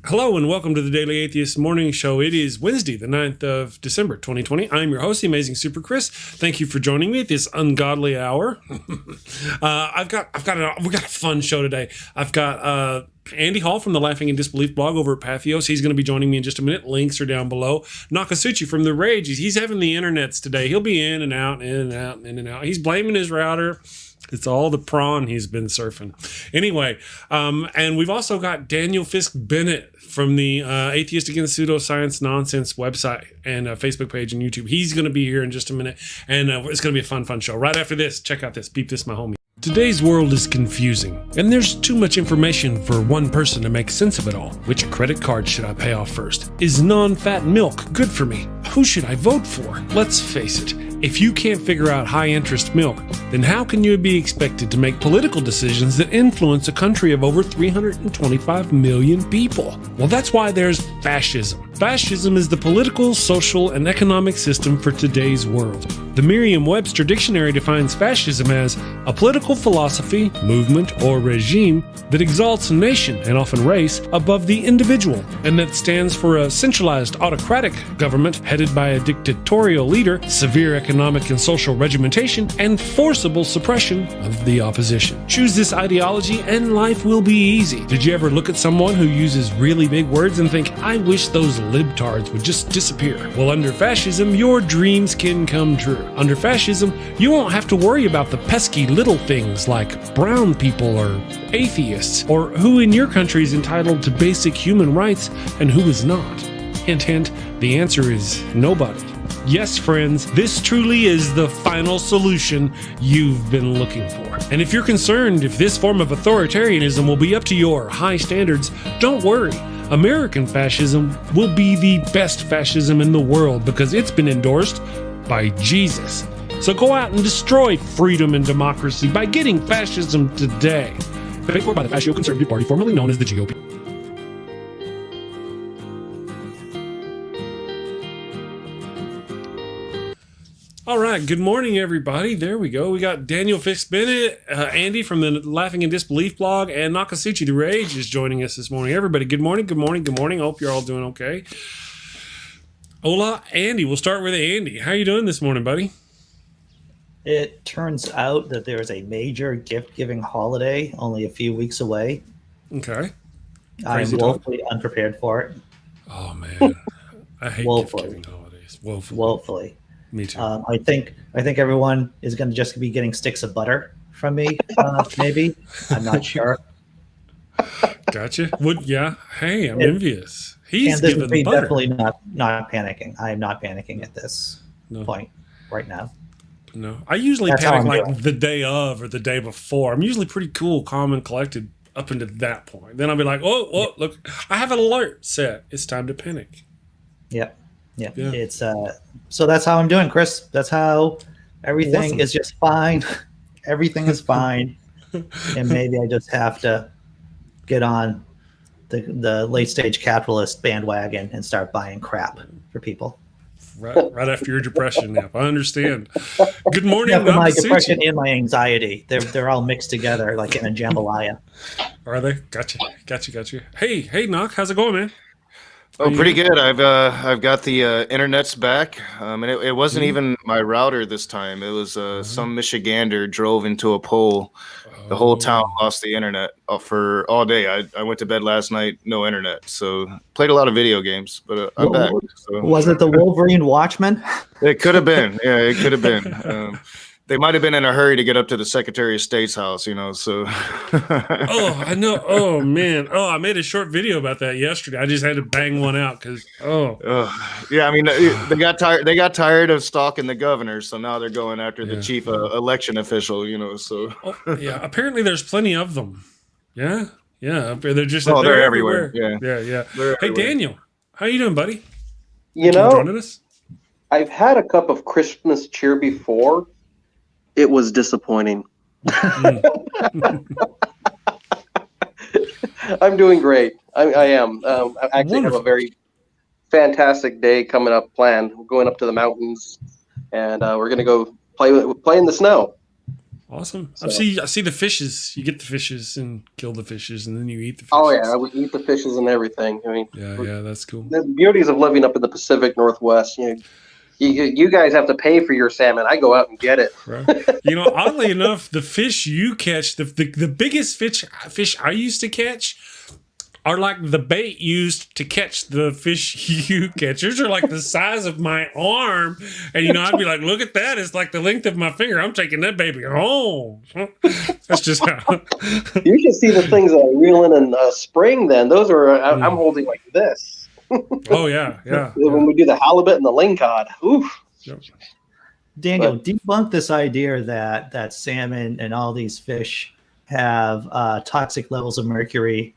Hello and welcome to the Daily Atheist Morning Show. It is Wednesday, the 9th of December, 2020. I'm your host, the amazing Super Chris. Thank you for joining me at this ungodly hour. We got a fun show today. I've got Andy Hall from the Laughing in Disbelief blog over at Pathos. He's going to be joining me in just a minute. Links are down below. Nokasuchi from The Rage. He's having the internets today. He'll be in and out, in and out, in and out. He's blaming his router. It's all the prawn he's been surfing. Anyway, and we've also got Daniel Bennet from the Atheist Against Pseudoscience Nonsense website and Facebook page and YouTube. He's going to be here in just a minute, and it's going to be a fun show. Right after this, check out this. Beep this, my homie. Today's world is confusing, and there's too much information for one person to make sense of it all. Which credit card should I pay off first? Is non-fat milk good for me? Who should I vote for? Let's face it. If you can't figure out high-interest milk, then how can you be expected to make political decisions that influence a country of over 325 million people? Well, that's why there's fascism. Fascism is the political, social, and economic system for today's world. The Merriam-Webster dictionary defines fascism as a political philosophy, movement, or regime that exalts a nation, and often race, above the individual, and that stands for a centralized autocratic government headed by a dictatorial leader, severe economic and social regimentation, and forcible suppression of the opposition. Choose this ideology and life will be easy. Did you ever look at someone who uses really big words and think, I wish those libtards would just disappear? Well, under fascism, your dreams can come true. Under fascism, you won't have to worry about the pesky little things like brown people or atheists, or who in your country is entitled to basic human rights and who is not. Hint, hint, the answer is nobody. Yes, friends, this truly is the final solution you've been looking for. And if you're concerned if this form of authoritarianism will be up to your high standards, don't worry. American fascism will be the best fascism in the world because it's been endorsed by Jesus. So go out and destroy freedom and democracy by getting fascism today. Paid for by the Fascio Conservative Party, formerly known as the GOP. All right, good morning, everybody. There we go. We got Daniel Bennet, Andy from the Laughing in Disbelief blog, and Nokasuchi the Rage is joining us this morning. Everybody, good morning, good morning, good morning. Hope you're all doing okay. Hola, Andy. We'll start with Andy. How you doing this morning, buddy? It turns out that there is a major gift-giving holiday only a few weeks away. Okay. I'm woefully unprepared for it. Oh, man. I hate gift-giving holidays. Woefully. Me too. I think everyone is going to just be getting sticks of butter from me, maybe. I'm not sure. Gotcha. Yeah. Hey, I'm envious. He's giving butter. Definitely not panicking. I am not panicking at this point right now. No, I usually panic like the day of or the day before. I'm usually pretty cool, calm, and collected up until that point. Then I'll be like, oh, look, I have an alert set. It's time to panic. Yeah. It's so that's how I'm doing, Chris. That's how everything is just fine. Everything is fine, and maybe I just have to get on the late stage capitalist bandwagon and start buying crap for people. Right after your depression nap. I understand. Good morning. Yeah, my depression and my anxiety. They're all mixed together like in a jambalaya. Are they? Gotcha. Hey, Nok, how's it going, man? Oh, pretty good. I've got the internets back, and it wasn't even my router this time. It was some Michigander drove into a pole. The whole town lost the internet for all day. I went to bed last night, no internet. So played a lot of video games, but I'm back. So. Was it the Wolverine Watchmen? It could have been. Yeah, it could have been. They might have been in a hurry to get up to the Secretary of State's house, so. Oh, I know. Oh, man. Oh, I made a short video about that yesterday. I just had to bang one out because, yeah, I mean, they got tired of stalking the governor, so now they're going after the chief election official, so. Yeah, apparently there's plenty of them. Yeah. They're just they're everywhere. Yeah. Hey, everywhere. Daniel, how you doing, buddy? Joining us? I've had a cup of Christmas cheer before. It was disappointing. I'm doing great. I am. I actually have a very fantastic day coming up planned. We're going up to the mountains, and we're going to go play in the snow. Awesome. So, I see the fishes. You get the fishes and kill the fishes, and then you eat the fishes. Oh yeah, we eat the fishes and everything. I mean, yeah, that's cool. The beauties of living up in the Pacific Northwest. You guys have to pay for your salmon. I go out and get it. Right. Oddly enough, the fish you catch, the biggest fish I used to catch are like the bait used to catch the fish you catch. Yours are like the size of my arm. And, I'd be like, look at that. It's like the length of my finger. I'm taking that baby home. That's just how. You should see the things that I reel in spring then. Those are, I'm holding like this. Oh, yeah. When we do the halibut and the lingcod. Oof. Yep. Daniel, debunk this idea that salmon and all these fish have toxic levels of mercury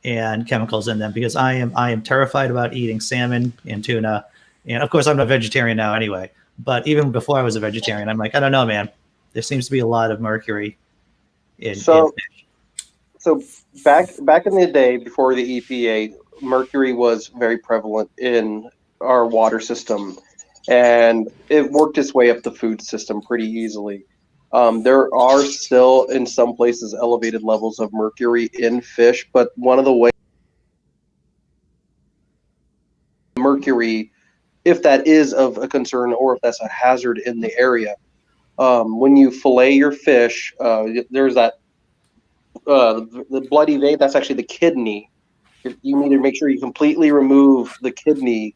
and chemicals in them, because I am terrified about eating salmon and tuna, and of course I'm not a vegetarian now anyway. But even before I was a vegetarian, I'm like, I don't know, man. There seems to be a lot of mercury in fish. So back in the day before the EPA, mercury was very prevalent in our water system, and it worked its way up the food system pretty easily. There are still, in some places, elevated levels of mercury in fish, but one of the ways mercury, if that is of a concern or if that's a hazard in the area, when you fillet your fish, there's that the bloody vein. That's actually the kidney. You need to make sure you completely remove the kidney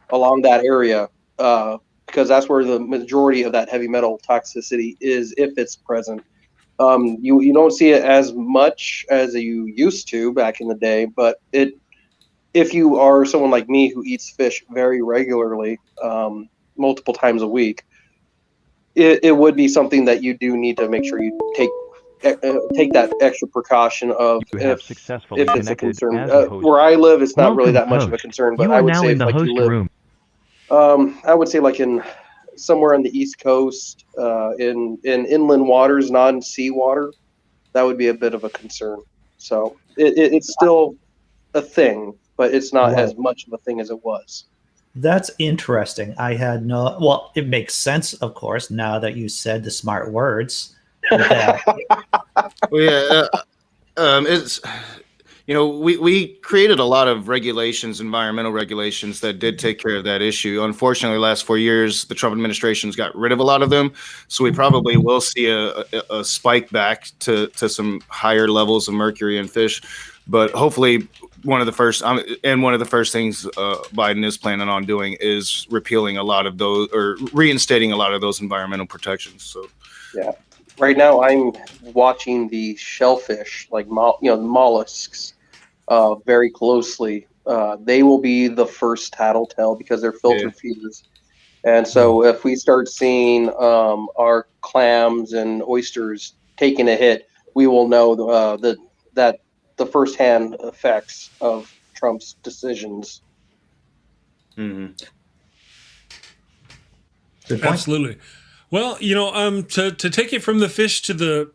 along that area. Because that's where the majority of that heavy metal toxicity is, if it's present. You don't see it as much as you used to back in the day, but if you are someone like me who eats fish very regularly, multiple times a week, it would be something that you do need to make sure you take that extra precaution of if it's a concern. Where I live, it's not really that much of a concern, but I would say like you live. I would say like in somewhere on the East Coast, in inland waters, non-sea water, that would be a bit of a concern. So it's still a thing, but it's not as much of a thing as it was. That's interesting. Well, it makes sense, of course, now that you said the smart words. It's we created a lot of regulations, environmental regulations that did take care of that issue. Unfortunately, the last 4 years, the Trump administration's got rid of a lot of them. So we probably will see a spike back to some higher levels of mercury in fish. But hopefully one of the first things Biden is planning on doing is repealing a lot of those, or reinstating a lot of those environmental protections. So yeah. Right now, I'm watching the shellfish, like the mollusks, very closely. They will be the first tattletale because they're filter feeders, and so if we start seeing our clams and oysters taking a hit, we will know that the firsthand effects of Trump's decisions. Mm-hmm. Absolutely. Well, to take it from the fish to the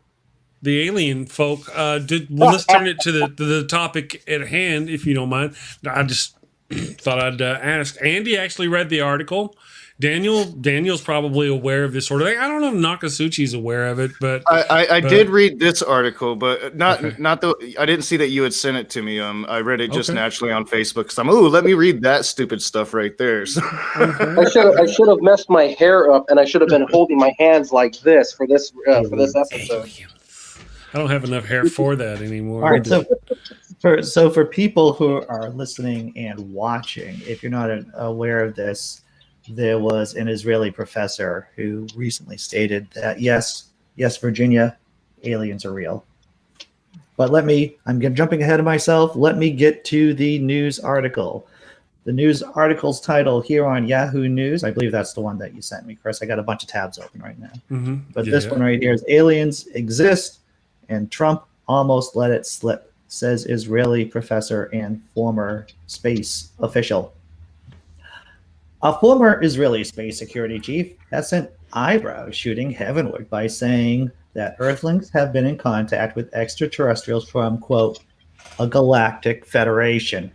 alien folk, let's turn it to the topic at hand, if you don't mind. I just thought I'd ask. Andy actually read the article. Daniel's probably aware of this sort of thing. I don't know if Nokasuchi's aware of it, but I did read this article, but not I didn't see that you had sent it to me. I read it just naturally on Facebook because let me read that stupid stuff right there. So. I should have messed my hair up, and I should have been holding my hands like this for this episode. I don't have enough hair for that anymore. All right, so for people who are listening and watching, if you're not aware of this, there was an Israeli professor who recently stated that yes, Virginia, aliens are real. But I'm jumping ahead of myself. Let me get to the news article. The news article's title here on Yahoo News, I believe that's the one that you sent me, Chris. I got a bunch of tabs open right now. Mm-hmm. But this one right here is aliens exist and Trump almost let it slip, says Israeli professor and former space official. A former Israeli space security chief has sent eyebrows shooting heavenward by saying that Earthlings have been in contact with extraterrestrials from, quote, a galactic federation.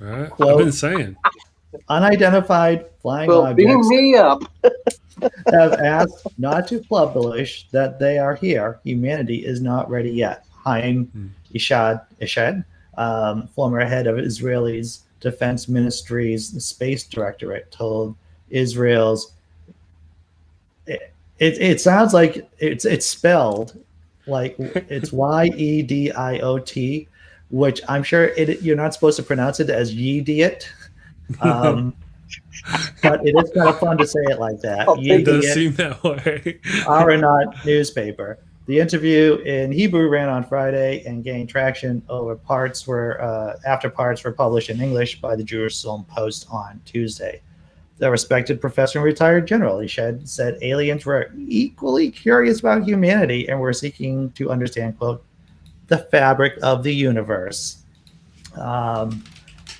Right. Quote, I've been saying. unidentified flying Well, beam objects me up. have asked not to publish that they are here. Humanity is not ready yet. Haim Ishad, former head of Israel's Defense Ministry's Space Directorate, told Israel's. It sounds like it's spelled like it's Yediot, which I'm sure you're not supposed to pronounce it as Yediot. But it is kind of fun to say it like that. It does seem that way. Aronot newspaper. The interview in Hebrew ran on Friday and gained traction after parts were published in English by the Jerusalem Post on Tuesday. The respected professor and retired general, Ishad, said aliens were equally curious about humanity and were seeking to understand, quote, the fabric of the universe.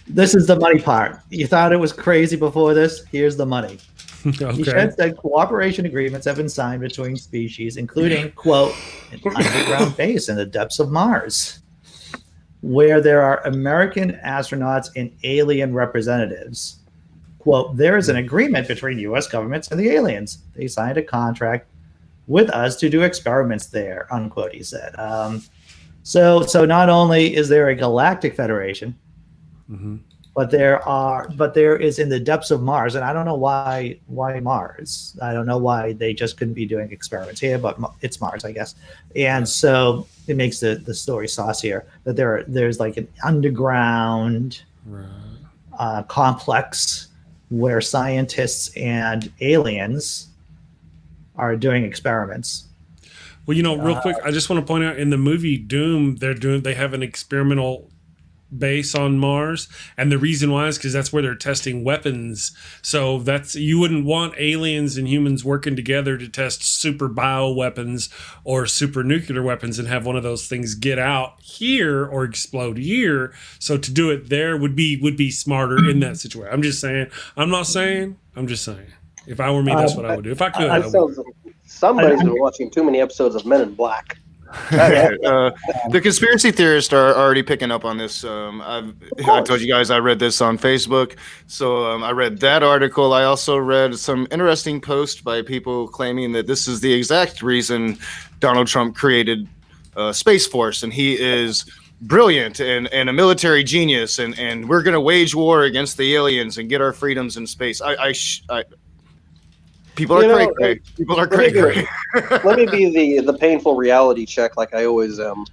This is the money part. You thought it was crazy before this? Here's the money. Okay. Ishad said cooperation agreements have been signed between species, including, quote, an underground base in the depths of Mars, where there are American astronauts and alien representatives. Quote, there is an agreement between U.S. governments and the aliens. They signed a contract with us to do experiments there, unquote, he said. So not only is there a galactic federation, but there is in the depths of Mars, and I don't know why Mars. I don't know why they just couldn't be doing experiments here, but it's Mars, I guess. And so it makes the story saucier that there's like an underground complex where scientists and aliens are doing experiments. Well, real quick, I just want to point out in the movie Doom, they have an experimental base on Mars, and the reason why is because that's where they're testing weapons. So you wouldn't want aliens and humans working together to test super bioweapons or super nuclear weapons and have one of those things get out here or explode here. So to do it there would be smarter in that situation. I'm just saying. I'm not saying. I'm just saying. If I were me, that's what I would do. If I could. Somebody's been watching too many episodes of Men in Black. The conspiracy theorists are already picking up on this. I told you guys I read this on Facebook. So I read that article. I also read some interesting posts by people claiming that this is the exact reason Donald Trump created Space Force, and he is brilliant and a military genius, and we're going to wage war against the aliens and get our freedoms in space. People are crazy. People are crazy. Let me be the painful reality check, like I always am.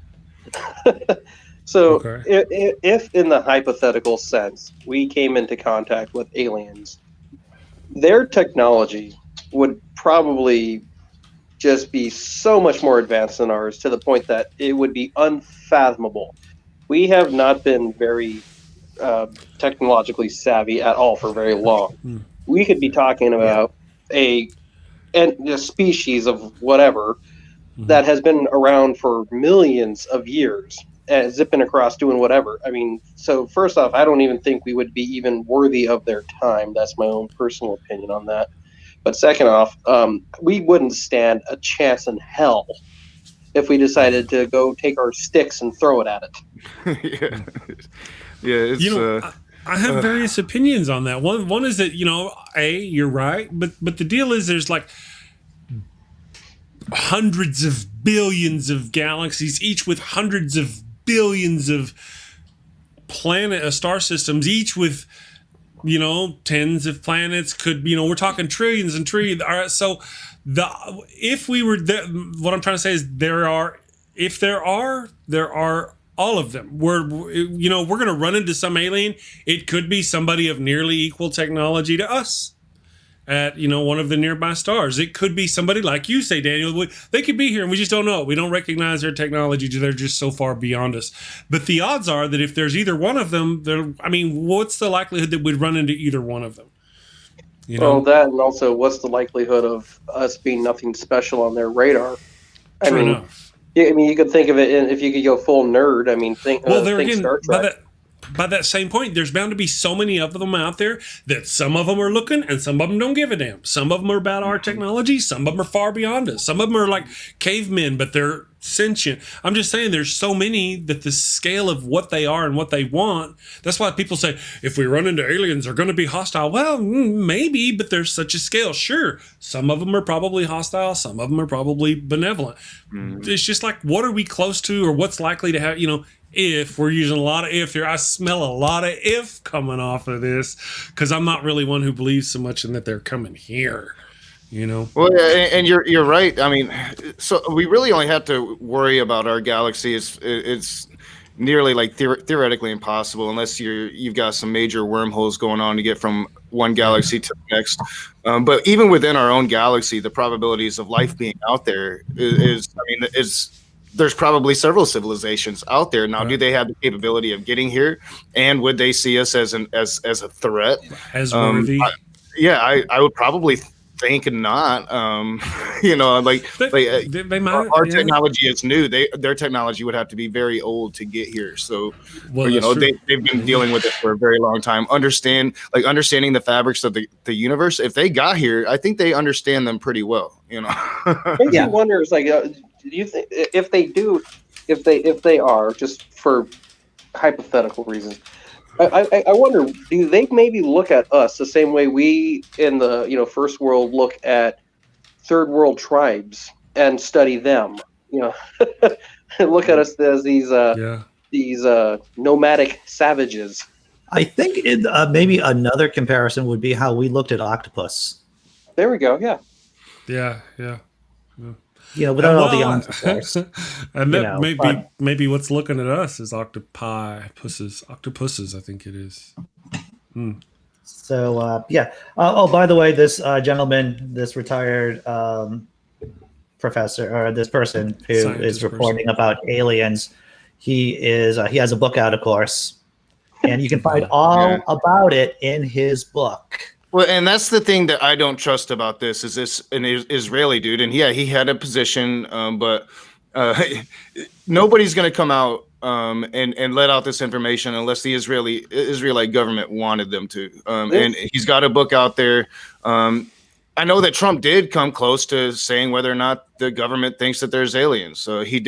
So, if in the hypothetical sense we came into contact with aliens, their technology would probably just be so much more advanced than ours, to the point that it would be unfathomable. We have not been very technologically savvy at all for very long. We could be talking about a species of whatever that has been around for millions of years, zipping across doing whatever. I mean, so first off, I don't even think we would be even worthy of their time. That's my own personal opinion on that. But second off, we wouldn't stand a chance in hell if we decided to go take our sticks and throw it at it. It's I have various opinions on that. One is that, you're right, but the deal is there's like hundreds of billions of galaxies, each with hundreds of billions of star systems, each with tens of planets. Could we're talking trillions and trillions. All right, so if we were there, what I'm trying to say is there are all of them. We're going to run into some alien. It could be somebody of nearly equal technology to us at, one of the nearby stars. It could be somebody like you say, Daniel. They could be here and we just don't know. We don't recognize their technology. They're just so far beyond us. But the odds are that if there's either one of them, what's the likelihood that we'd run into either one of them? Well, that, and also what's the likelihood of us being nothing special on their radar? True enough. Yeah, you could think of it if you could go full nerd. Think Star Trek. by that same point, there's bound to be so many of them out there that some of them are looking and some of them don't give a damn. Some of them are about our technology. Some of them are far beyond us. Some of them are like cavemen, but they're sentient. I'm just saying there's so many that the scale of what they are and what they want. That's why people say, if we run into aliens, they're going to be hostile. Well, maybe, but there's such a scale. Sure, some of them are probably hostile. Some of them are probably benevolent. It's just like, what are we close to, or what's likely to have, if we're using a lot of if here. I smell a lot of if coming off of this, because I'm not really one who believes so much in that they're coming here. Well, and you're right. I mean, so we really only have to worry about our galaxy. It's nearly like theoretically impossible unless you've got some major wormholes going on to get from one galaxy to the next. But even within our own galaxy, the probabilities of life being out there is there's probably several civilizations out there. Now, do they have the capability of getting here? And would they see us as a threat? As worthy? I would probably think not. They might. Our technology is new. Their technology would have to be very old to get here. So, they've been dealing with it for a very long time. Understanding the fabrics of the universe. If they got here, I think they understand them pretty well. Makes me wonder. Is do you think if they are, just for hypothetical reasons, I wonder, do they maybe look at us the same way we in the first world look at third world tribes and study them? And look at us as these nomadic savages. I think maybe another comparison would be how we looked at octopus. There we go. Yeah. Without all the answers. And that maybe what's looking at us is octopuses, I think it is. So, by the way, this gentleman, this retired professor, or this person who is reporting about aliens, he has a book out, of course, and you can find all about it in his book. Well, and that's the thing that I don't trust about this is this an Israeli dude, and he had a position, but nobody's going to come out and let out this information unless the Israeli government wanted them to. And he's got a book out there. I know that Trump did come close to saying whether or not the government thinks that there's aliens. So he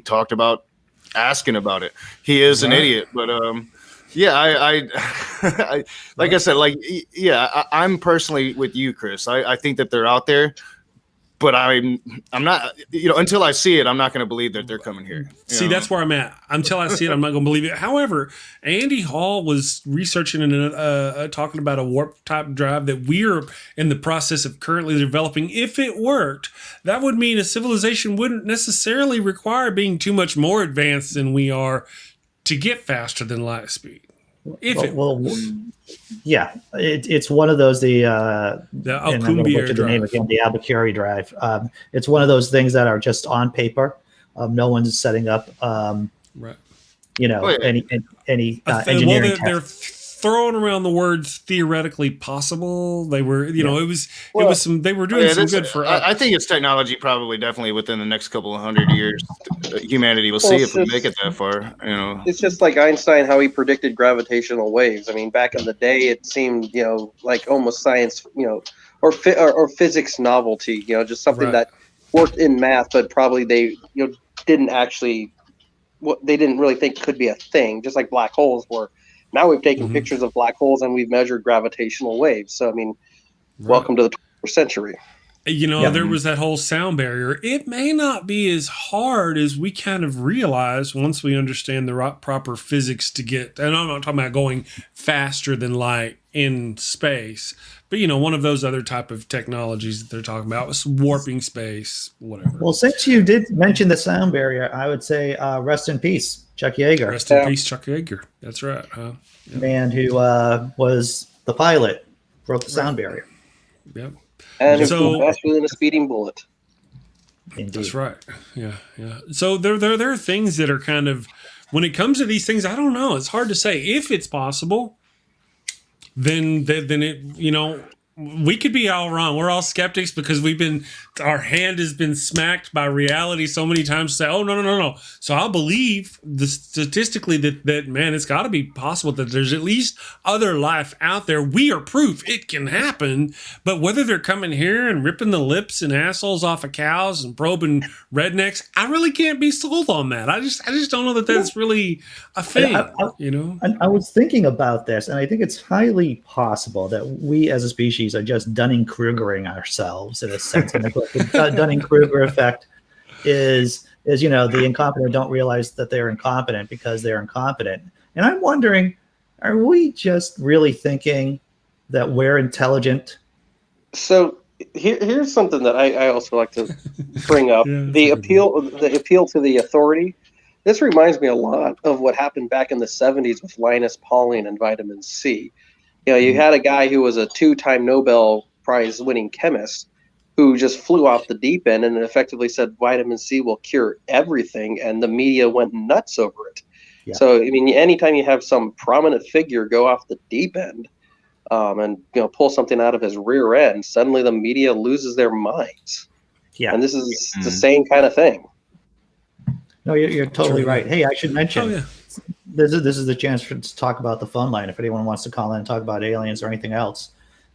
talked about asking about it. He is an idiot, but I'm personally with you, Chris. I think that they're out there, but I'm not, until I see it, I'm not going to believe that they're coming here. See, that's where I'm at. Until I see it, I'm not going to believe it. However, Andy Hall was researching and talking about a warp type drive that we're in the process of currently developing. If it worked, that would mean a civilization wouldn't necessarily require being too much more advanced than we are to get faster than light speed. It's one of those the Alcubierre drive. The name again, the Albuquerque drive. It's one of those things that are just on paper. No one's setting up, any engineering. They're throwing around the words theoretically possible. They were, it was some. They were doing some good for us. I think it's technology, probably, definitely within the next couple of 100 years, humanity will see if we make it that far. It's just like Einstein, how he predicted gravitational waves. I mean, back in the day, it seemed, like almost science, or physics novelty. Just something that worked in math, but probably they, didn't actually. What they didn't really think could be a thing, just like black holes were. Now we've taken pictures of black holes and we've measured gravitational waves. So, I mean, welcome to the 21st century. There was that whole sound barrier. It may not be as hard as we kind of realize once we understand the proper physics to get, and I'm not talking about going faster than light in space, but, one of those other type of technologies that they're talking about was warping space, whatever. Well, since you did mention the sound barrier, I would say rest in peace, Chuck Yeager. Rest in peace, Chuck Yeager. That's right. Huh? Yep. Man who was the pilot, broke the sound barrier. Yep. And it's faster than a speeding bullet. Indeed. That's right. Yeah. So there are things that are kind of, when it comes to these things, I don't know. It's hard to say if it's possible. Then it, we could be all wrong. We're all skeptics because our hand has been smacked by reality so many times to say, oh, no. So I'll believe statistically that man, it's got to be possible that there's at least other life out there. We are proof it can happen. But whether they're coming here and ripping the lips and assholes off of cows and probing rednecks, I really can't be sold on that. I just don't know that that's really a thing, I was thinking about this, and I think it's highly possible that we as a species are just Dunning-Krugering ourselves in a sense. And the Dunning-Kruger effect is the incompetent don't realize that they're incompetent because they're incompetent. And I'm wondering, are we just really thinking that we're intelligent? So here's something that I also like to bring up. The appeal to the authority. This reminds me a lot of what happened back in the 70s with Linus Pauling and vitamin C. You had a guy who was a 2-time Nobel Prize winning chemist who just flew off the deep end and effectively said vitamin C will cure everything, and the media went nuts over it. Yeah. So, I mean, anytime you have some prominent figure go off the deep end and pull something out of his rear end, suddenly the media loses their minds. Yeah, and this is the same kind of thing. No, you're totally right. Hey, I should mention this is the chance to talk about the phone line if anyone wants to call in and talk about aliens or anything else.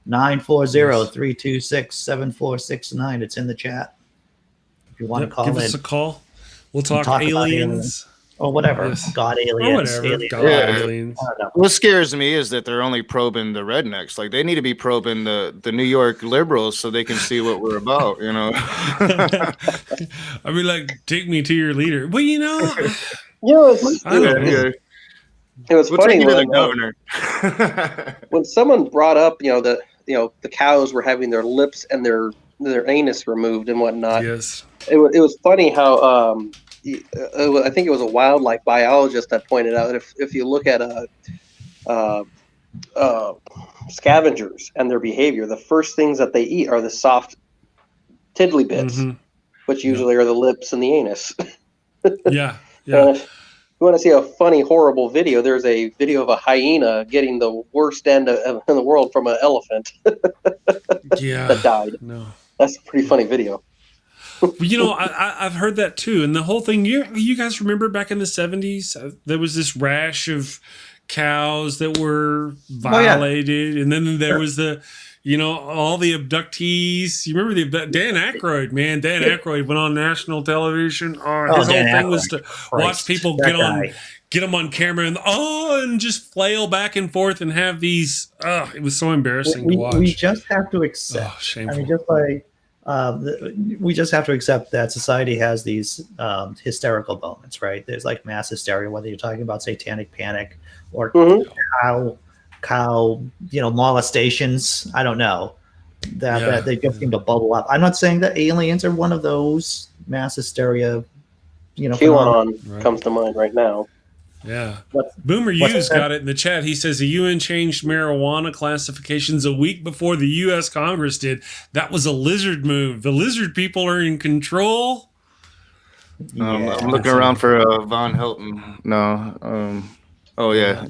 940-326-7469. It's in the chat. If you want to call in. Give us a call. We'll talk aliens. Or whatever. Yes. God aliens. Or whatever. God aliens. What scares me is that they're only probing the rednecks. Like, they need to be probing the New York liberals so they can see what we're about, I mean, like, take me to your leader. Well, it was funny when the governor. When someone brought up, the cows were having their lips and their anus removed and whatnot. Yes. It was funny how I think it was a wildlife biologist that pointed out that if you look at scavengers and their behavior, the first things that they eat are the soft tiddly bits, which usually are the lips and the anus. Yeah. If you want to see a funny, horrible video, there's a video of a hyena getting the worst end in the world from an elephant that died. No. That's a pretty funny video. I've heard that too. And the whole thing, you guys remember back in the 70s, there was this rash of cows that were violated. And then there was all the abductees. You remember Dan Aykroyd, man. Dan Aykroyd went on national television. His whole thing was to watch people get them on camera and just flail back and forth and have these. It was so embarrassing to watch. We just have to accept. Shameful. I mean, just like we just have to accept that society has these hysterical moments, right? There's like mass hysteria, whether you're talking about satanic panic or cow molestations. I don't know that they just seem to bubble up. I'm not saying that aliens are one of those mass hysteria. QAnon comes to mind right now. Yeah. Boomer Hughes got it in the chat. He says the UN changed marijuana classifications a week before the U.S. Congress did. That was a lizard move. The lizard people are in control. I'm looking around for Von Helton. No. Yeah.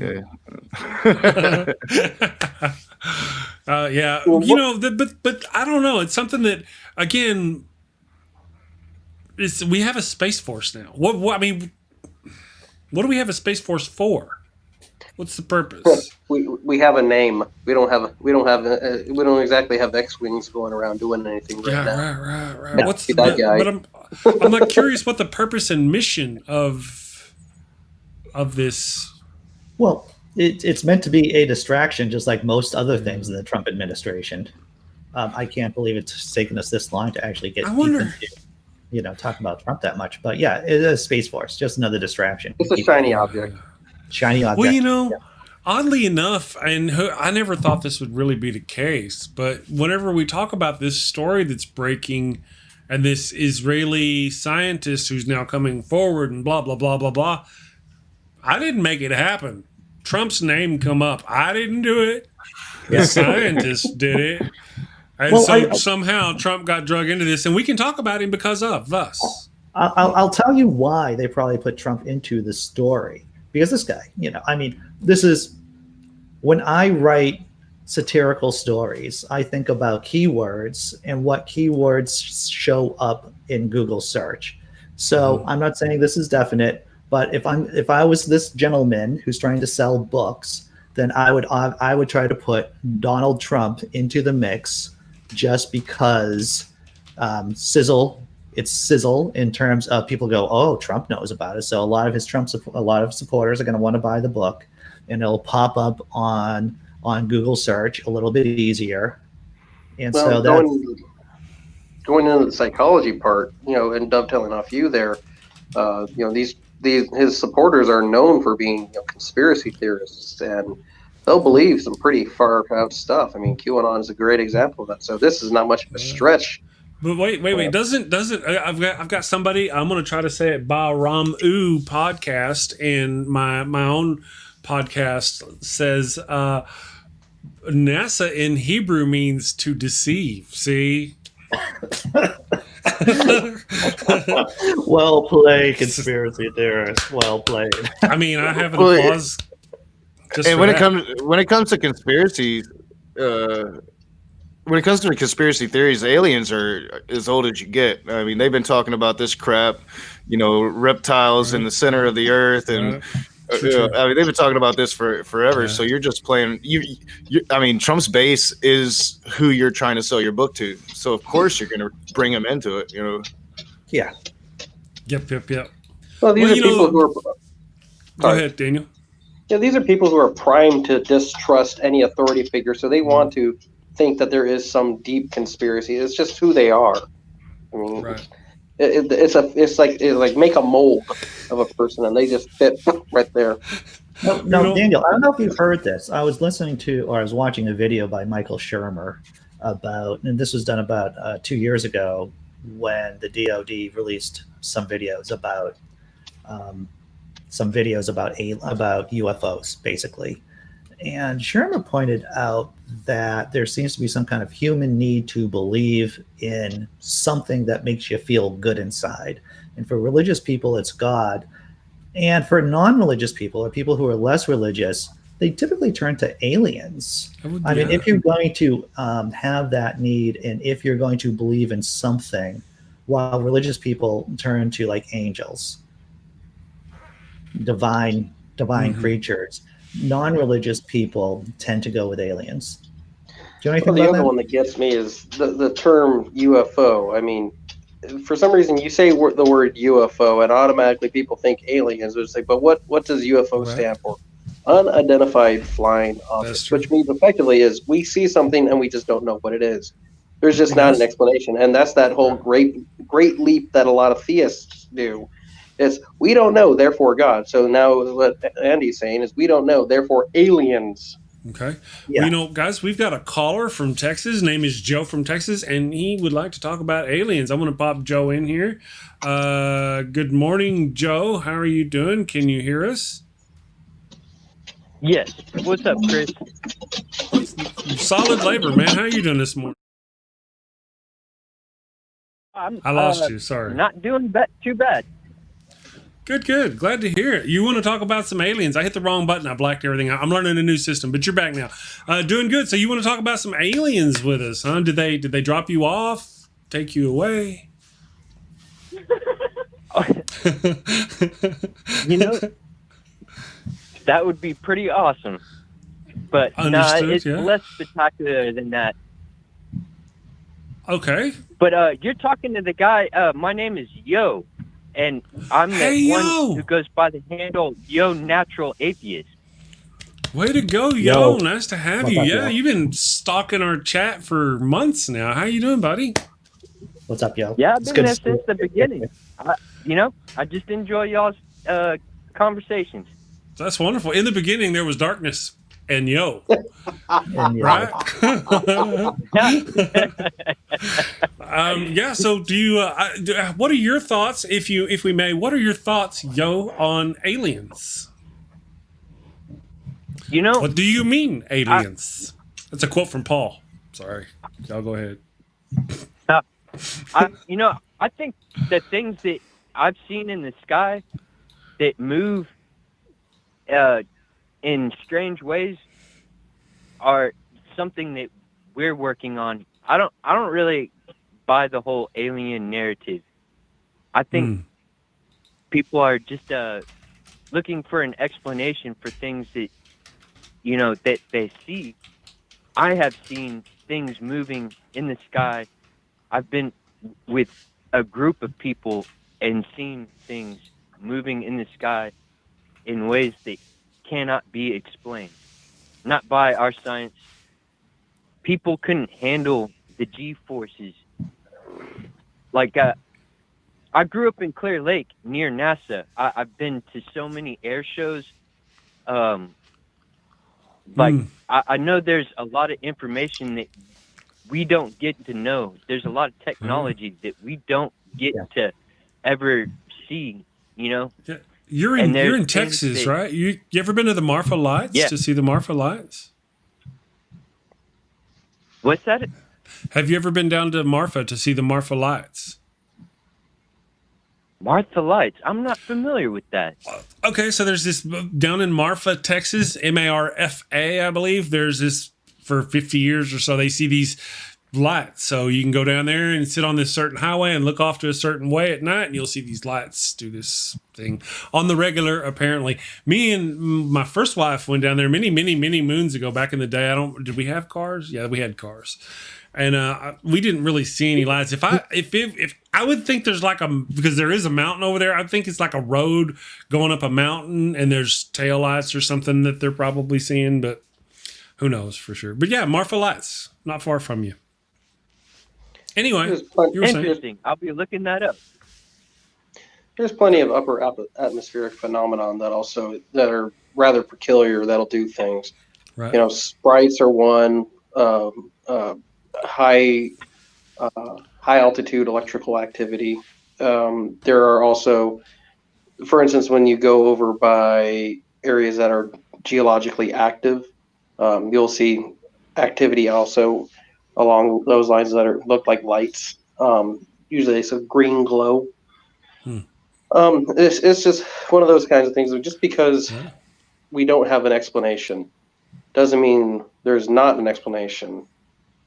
But I don't know. It's something that, again, we have a space force now. What do we have a space force for? What's the purpose? We have a name. We don't exactly have X-wings going around doing anything right now. Right. No, What's that guy? But I'm not curious what the purpose and mission of this. Well, it's meant to be a distraction, just like most other things in the Trump administration. I can't believe it's taken us this long to actually get. I wonder. Talk about Trump that much, but yeah, it is Space Force, just another distraction. It's a shiny object. Well, oddly enough, and I never thought this would really be the case, but whenever we talk about this story that's breaking, and this Israeli scientist who's now coming forward and blah blah blah blah blah, I didn't make it happen. Trump's name come up. I didn't do it. The scientist did it. And somehow Trump got drug into this, and we can talk about him because of us. I'll tell you why they probably put Trump into the story. Because this guy, this is when I write satirical stories, I think about keywords and what keywords show up in Google search. So I'm not saying this is definite, but if I was this gentleman who's trying to sell books, then I would try to put Donald Trump into the mix, just because it's sizzle in terms of people go, oh, Trump knows about it. So a lot of supporters are going to want to buy the book, and it'll pop up on Google search a little bit easier. And well, so that's going into the psychology part, and dovetailing off you there, his supporters are known for being conspiracy theorists, and they'll believe some pretty far out stuff. I mean, QAnon is a great example of that. So this is not much of a stretch. But wait! Doesn't I've got somebody, I'm going to try to say it, Bahram-U podcast, and my own podcast says NASA in Hebrew means to deceive. See. Well played, conspiracy theorist. Well played. I mean, I have an applause. And when it comes to conspiracy, when it comes to conspiracy theories, aliens are as old as you get. I mean, they've been talking about this crap, reptiles in the center of the earth, and I mean, they've been talking about this for forever. Yeah. So you're just playing. I mean, Trump's base is who you're trying to sell your book to. So of course you're going to bring them into it. Yeah. Yep. Well, these are people who are. Go ahead, Daniel. Yeah, these are people who are primed to distrust any authority figure, so they want to think that there is some deep conspiracy. It's just who they are. I mean, right. It's like make a mold of a person, and they just fit right there. No, Daniel, I don't know if you've heard this. I was watching a video by Michael Shermer about, and this was done about 2 years ago, when the DoD released some videos about UFOs, basically. And Shermer pointed out that there seems to be some kind of human need to believe in something that makes you feel good inside. And for religious people, it's God. And for non-religious people, or people who are less religious, they typically turn to aliens. I mean, if you're going to have that need, and if you're going to believe in something, while religious people turn to like angels, divine creatures, non-religious people tend to go with aliens. Do you know anything about the other one that gets me is the term UFO. I mean, for some reason you say the word UFO and automatically people think aliens. It's like, but what does UFO stand for? Unidentified flying object, which means effectively is we see something and we just don't know what it is. There's just not an explanation, and that's that whole great leap that a lot of theists do. It's we don't know, therefore God. So now what Andy's saying is we don't know, therefore aliens. Okay. Yeah. Well, guys, we've got a caller from Texas. His name is Joe from Texas, and he would like to talk about aliens. I want to pop Joe in here. Good morning, Joe. How are you doing? Can you hear us? Yes. What's up, Chris? Solid labor, man. How are you doing this morning? I lost you. Sorry. Not doing too bad. Good. Glad to hear it. You want to talk about some aliens? I hit the wrong button. I blacked everything out. I'm learning a new system, but you're back now. Doing good. So you want to talk about some aliens with us, huh? Did they drop you off? Take you away? That would be pretty awesome. But it's less spectacular than that. Okay. But you're talking to the guy. My name is Yo. And I'm the one who goes by the handle Yo Natural Atheist. Way to go, Yo. Nice to have you. Yeah, you've been stalking our chat for months now. How you doing, buddy? What's up, Yo? Yeah, I've been there since the beginning. I just enjoy y'all's conversations. That's wonderful. In the beginning, there was darkness and Yo. Right? So do you what are your thoughts, if we may, what are your thoughts, Yo, on aliens? What do you mean, aliens? That's a quote from Paul. Sorry. Y'all go ahead. I think the things that I've seen in the sky that move in strange ways are something that we're working on. I don't really buy the whole alien narrative. I think people are just looking for an explanation for things that, you know, that they see. I have seen things moving in the sky. I've been with a group of people and seen things moving in the sky in ways that cannot be explained. Not by our science. People couldn't handle the G-forces. Like, I grew up in Clear Lake near NASA. I've been to so many air shows. I know there's a lot of information that we don't get to know. There's a lot of technology that we don't get to ever see, you know? Yeah. You're in Texas, right? You ever been to the Marfa Lights to see the Marfa Lights? What's that? Have you ever been down to Marfa to see the Marfa Lights? Marfa Lights? I'm not familiar with that. Okay, so there's this down in Marfa, Texas, Marfa, I believe. There's this for 50 years or so. They see these lights. So you can go down there and sit on this certain highway and look off to a certain way at night, and you'll see these lights do this thing on the regular, apparently. Me and my first wife went down there many moons ago, back in the day. Did we have cars? Yeah, we had cars. And we didn't really see any lights. If I would think there's because there is a mountain over there, I think it's like a road going up a mountain, and there's tail lights or something that they're probably seeing, but who knows for sure. But yeah, Marfa Lights, not far from you. Anyway, you were interesting. saying? I'll be looking that up. There's plenty of upper atmospheric phenomenon that are rather peculiar that'll do things. Right. You know, sprites are one. High altitude electrical activity. There are also, for instance, when you go over by areas that are geologically active, you'll see activity also along those lines that look like lights. Usually it's a green glow. It's just one of those kinds of things. Just because we don't have an explanation doesn't mean there's not an explanation.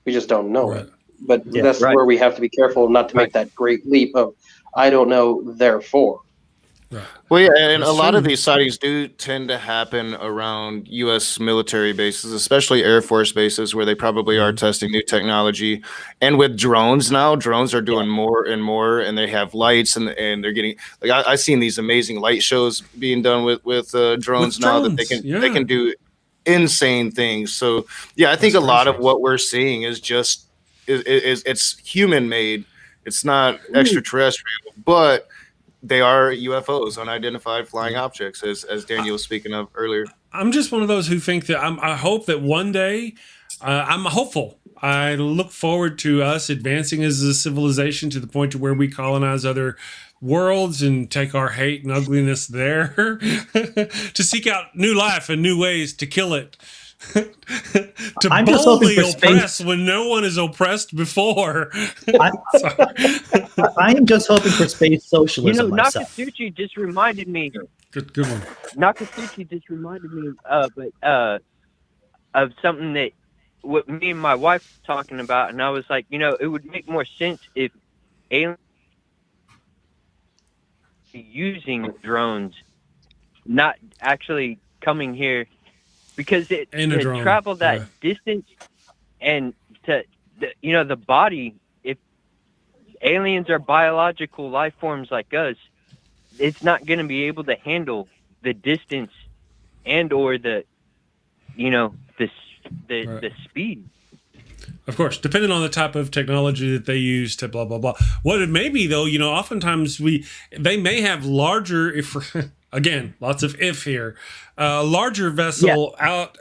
We just don't know it. But that's where we have to be careful not to make that great leap of, I don't know, therefore. Right. Well, yeah, and a lot of these sightings do tend to happen around U.S. military bases, especially Air Force bases, where they probably are testing new technology. And with drones now, drones are doing more and more, and they have lights, and they're getting like I've seen these amazing light shows being done with drones now that they can do insane things. So yeah, I think a lot of what we're seeing is just it's human made. It's not extraterrestrial, but they are UFOs, unidentified flying objects, as Daniel was speaking of earlier. I'm just one of those who think that I hope that one day, I'm hopeful. I look forward to us advancing as a civilization to the point to where we colonize other worlds and take our hate and ugliness there to seek out new life and new ways to kill it. To I'm boldly oppress when no one is oppressed before. I am just hoping for space socialism. You know, Nokasuchi just reminded me. Good one. Nokasuchi just reminded me of something that what me and my wife were talking about, and I was like, you know, it would make more sense if aliens using drones, not actually coming here. Because to travel that distance and the body, if aliens are biological life forms like us, it's not going to be able to handle the distance and or the speed. Of course, depending on the type of technology that they use to blah, blah, blah. What it may be, though, oftentimes they may have larger, again, lots of if here, larger vessel out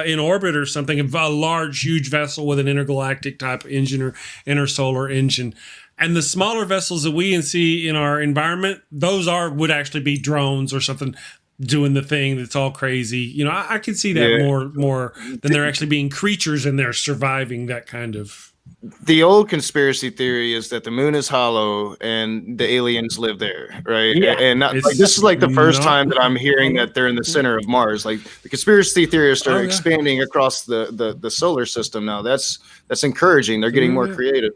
in orbit or something, a large, huge vessel with an intergalactic type engine or intersolar engine. And the smaller vessels that we see in our environment, those would actually be drones or something doing the thing that's all crazy. I could see that more than there actually being creatures in there surviving that kind of the old conspiracy theory is that the moon is hollow and the aliens live there, right? Yeah. And not, like, this is like the first time that I'm hearing that they're in the center of Mars. Like, the conspiracy theorists are expanding across the solar system now. That's encouraging. They're getting more creative.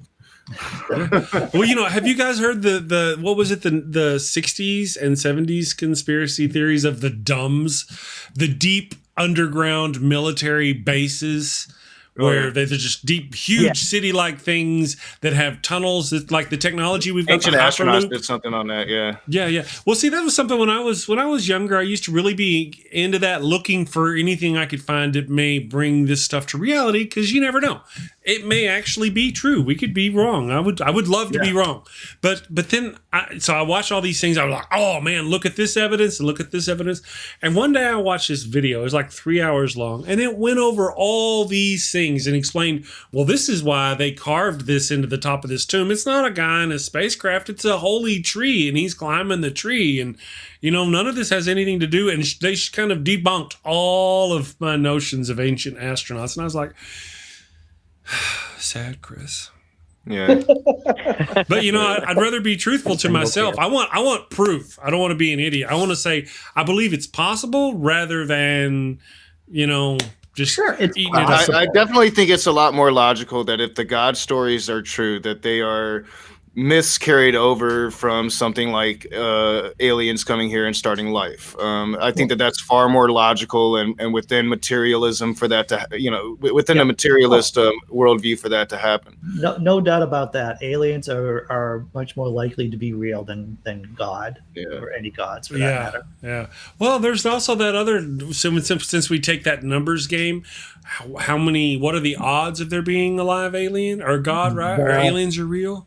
Well, have you guys heard the what was it, the 60s and 70s conspiracy theories of the DUMBs, the deep underground military bases where they're just deep, huge city-like things that have tunnels. That, like the technology we've got. Ancient astronauts did something on that, yeah. Yeah. Well, see, that was something when I was younger. I used to really be into that, looking for anything I could find that may bring this stuff to reality, because you never know. It may actually be true. We could be wrong. I would love to be wrong. But then, I watched all these things. I was like, oh man, look at this evidence and look at this evidence. And one day I watched this video. It was like 3 hours long, and it went over all these things and explained, well, this is why they carved this into the top of this tomb. It's not a guy in a spacecraft. It's a holy tree, and he's climbing the tree. And none of this has anything to do. And they kind of debunked all of my notions of ancient astronauts. And I was like, sad, Chris. Yeah. But I'd rather be truthful to myself. I want proof. I don't want to be an idiot. I want to say I believe it's possible rather than just eating it up. I definitely think it's a lot more logical that if the God stories are true, that they are myths carried over from something like aliens coming here and starting life. I think that's far more logical and within materialism for that to, within a materialist worldview for that to happen. No doubt about that. Aliens are much more likely to be real than God or any gods for that matter. Yeah. Well, there's also that other, since we take that numbers game, what are the odds of there being a live alien or God, right? Or aliens are real?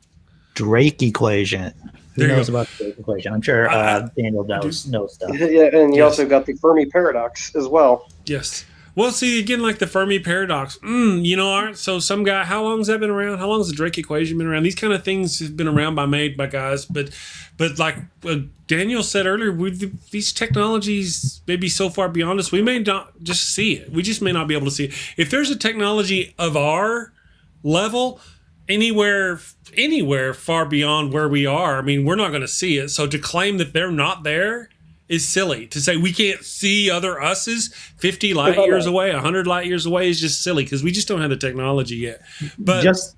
Drake equation. Who knows about the Drake equation? I'm sure Daniel knows stuff. Yeah, and you also got the Fermi paradox as well. Yes. Well, see, again, like the Fermi paradox. So some guy, how long has that been around? How long has the Drake equation been around? These kind of things have been around by guys, but like Daniel said earlier, these technologies may be so far beyond us, we may not just see it. We just may not be able to see it. If there's a technology of our level anywhere far beyond where we are, I mean, we're not going to see it. So to claim that they're not there is silly. To say we can't see other us's 50 light years away, 100 light years away is just silly, because we just don't have the technology yet. But just,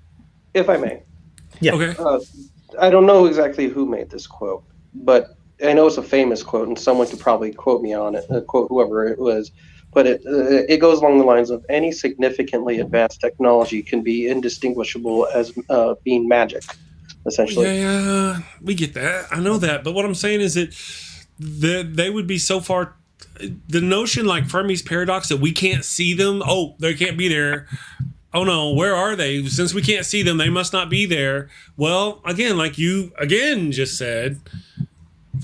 if I may. Yeah. Okay. I don't know exactly who made this quote, but I know it's a famous quote, and someone could probably quote me on it, quote whoever it was. But it goes along the lines of any significantly advanced technology can be indistinguishable as being magic, essentially. Yeah, we get that. I know that. But what I'm saying is that they would be so far. The notion like Fermi's paradox that we can't see them. Oh, they can't be there. Oh no, where are they? Since we can't see them, they must not be there. Well, again, like you just said,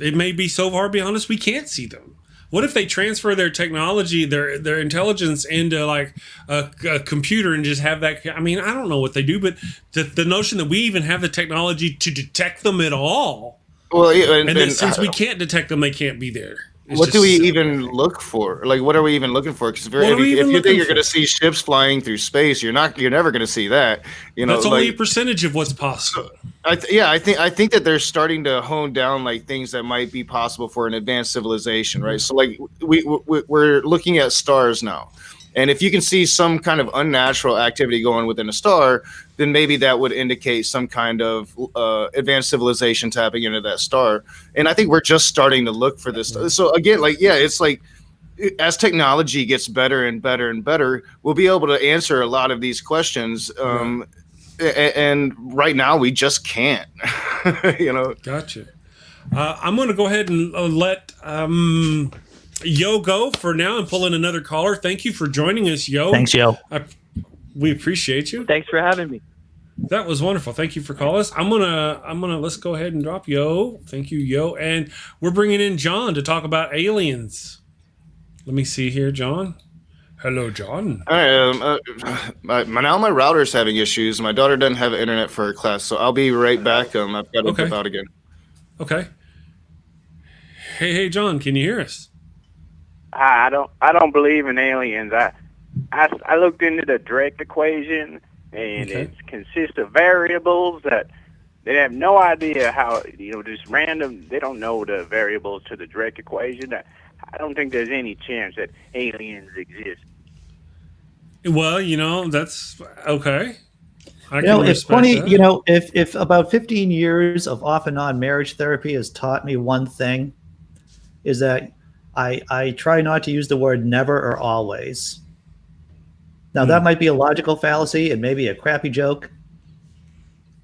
it may be so far beyond us we can't see them. What if they transfer their technology, their intelligence into like a computer and just have that? I mean, I don't know what they do, but the notion that we even have the technology to detect them at all. Well, and since we can't detect them, they can't be there. What do we even look for? Like, what are we even looking for? Because if you think you're going to see ships flying through space, you're never going to see that. That's only a percentage of what's possible. I think that they're starting to hone down like things that might be possible for an advanced civilization, right? So like we're looking at stars now, and if you can see some kind of unnatural activity going within a star, then maybe that would indicate some kind of advanced civilization tapping into that star. And I think we're just starting to look for this. So again, it's like as technology gets better and better and better, we'll be able to answer a lot of these questions. And right now we just can't. Gotcha. I'm going to go ahead and let Yo go for now and pull in another caller. Thank you for joining us, Yo. Thanks, Yo. We appreciate you. Thanks for having me. That was wonderful. Thank you for calling us. I'm gonna let's go ahead and drop Yo. Thank you, Yo. And we're bringing in John to talk about aliens. Let me see here, John. Hello, John. All right. Now my router's having issues. My daughter doesn't have internet for her class, so I'll be right back. I've got to dip out again. Okay. Hey, John. Can you hear us? I don't believe in aliens. I looked into the Drake equation, and it consists of variables that they have no idea how, just random. They don't know the variables to the direct equation. I don't think there's any chance that aliens exist. Well, that's okay. It's funny, that. If about 15 years of off and on marriage therapy has taught me one thing, is that I try not to use the word never or always. Now, that might be a logical fallacy and maybe a crappy joke,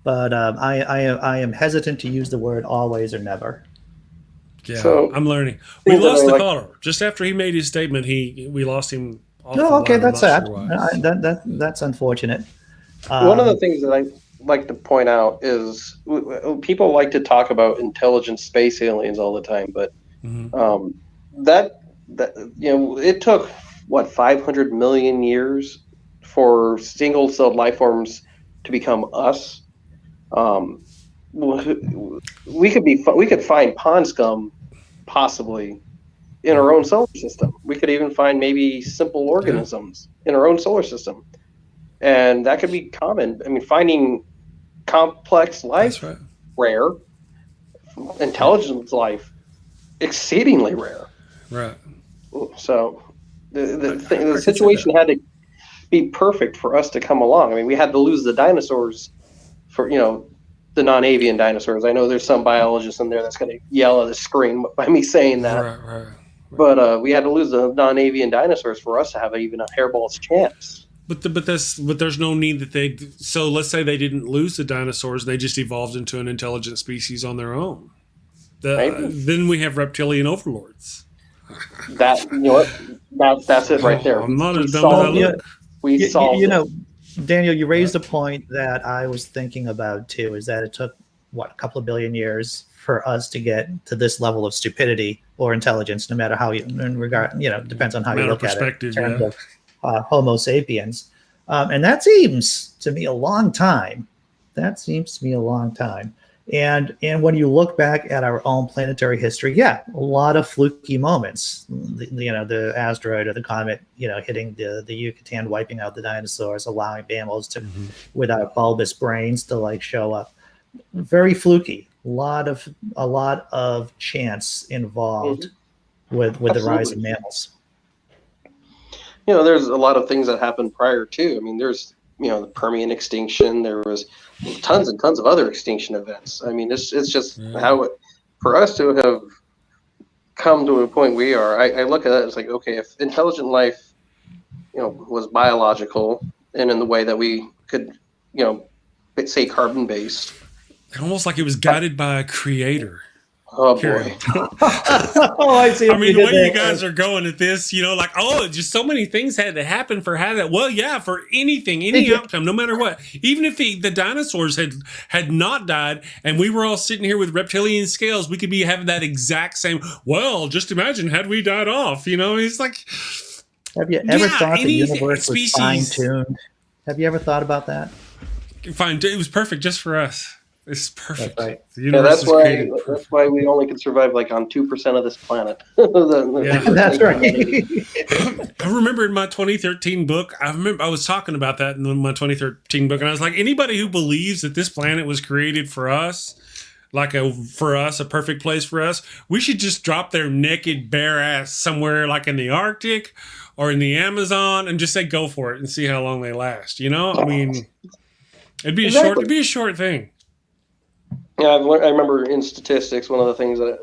but I am hesitant to use the word always or never. Yeah, so, I'm learning. We lost the caller. Just after he made his statement, we lost him. That's sad. That's unfortunate. One of the things that I like to point out is people like to talk about intelligent space aliens all the time, but that it took 500 million years for single-celled life forms to become us. We could find pond scum possibly in our own solar system. We could even find maybe simple organisms in our own solar system, and that could be common. I mean, finding complex life rare, intelligent life exceedingly rare. Right. So the situation had to be perfect for us to come along. I mean, we had to lose the dinosaurs for the non-avian dinosaurs. I know there's some biologists in there that's going to yell at the screen by me saying that. Right. But we had to lose the non-avian dinosaurs for us to have even a hairball's chance. But there's no need that they. So let's say they didn't lose the dinosaurs; they just evolved into an intelligent species on their own. Then we have reptilian overlords. That's it right there. I'm not as dumb as I look. We solved it. Daniel, you raised a point that I was thinking about too, is that it took, a couple of billion years for us to get to this level of stupidity or intelligence, no matter how depends on how you look at it in terms of Homo sapiens. And that seems to me a long time. And when you look back at our own planetary history, a lot of fluky moments. The asteroid or the comet, hitting the Yucatan, wiping out the dinosaurs, allowing mammals to, without bulbous brains, to show up. Very fluky. A lot of chance involved with the rise of mammals. There's a lot of things that happened prior too. I mean, there's the Permian extinction. There was tons and tons of other extinction events. I mean, it's just how for us to have come to a point we are. I look at it as okay, if intelligent life, was biological and in the way that we could, say carbon based, almost like it was guided by a creator. Oh boy! I see. I mean, the way you guys are going at this, just so many things had to happen for how that. Well, for anything, any outcome, no matter what. Even if the dinosaurs had not died, and we were all sitting here with reptilian scales, we could be having that exact same. Well, just imagine had we died off. It's like. Have you ever thought the universe was fine-tuned? Have you ever thought about that? Fine, it was perfect just for us. It's perfect. That's right. That's why we only can survive on 2% of this planet. That's right. I remember in my 2013 book, I was talking about that in my 2013 book, and I was like, anybody who believes that this planet was created for us, a perfect place for us, we should just drop their naked bare ass somewhere in the Arctic or in the Amazon and just say go for it and see how long they last. I mean, it'd be a short thing. Yeah, I remember in statistics, one of the things that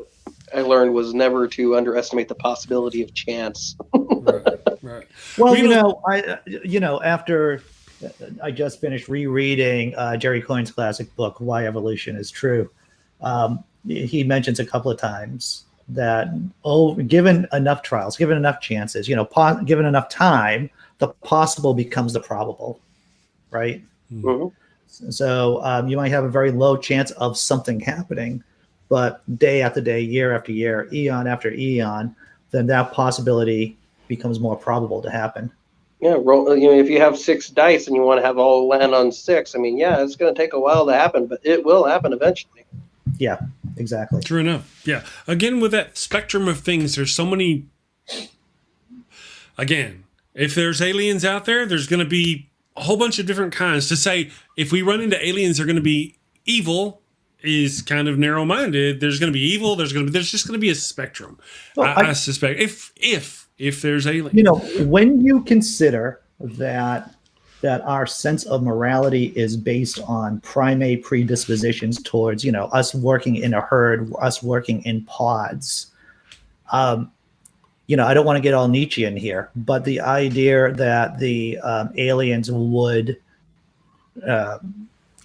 I learned was never to underestimate the possibility of chance. Right. Well, after I just finished rereading Jerry Coyne's classic book, Why Evolution is True, he mentions a couple of times that, given enough trials, given enough chances, given enough time, the possible becomes the probable, right? Mm-hmm. So you might have a very low chance of something happening, but day after day, year after year, eon after eon, then that possibility becomes more probable to happen. Yeah, if you have 6 dice and you want to have all land on 6, I mean, it's going to take a while to happen, but it will happen eventually. Yeah, exactly. True enough. Yeah. Again, with that spectrum of things, there's so many. Again, if there's aliens out there, there's going to be a whole bunch of different kinds. To say if we run into aliens, they're going to be evil is kind of narrow-minded. There's going to be evil. There's just going to be a spectrum. Well, I suspect if there's aliens. You know, when you consider that our sense of morality is based on primate predispositions towards, you know, us working in a herd, us working in pods. You know, I don't want to get all Nietzschean here, but the idea that the aliens would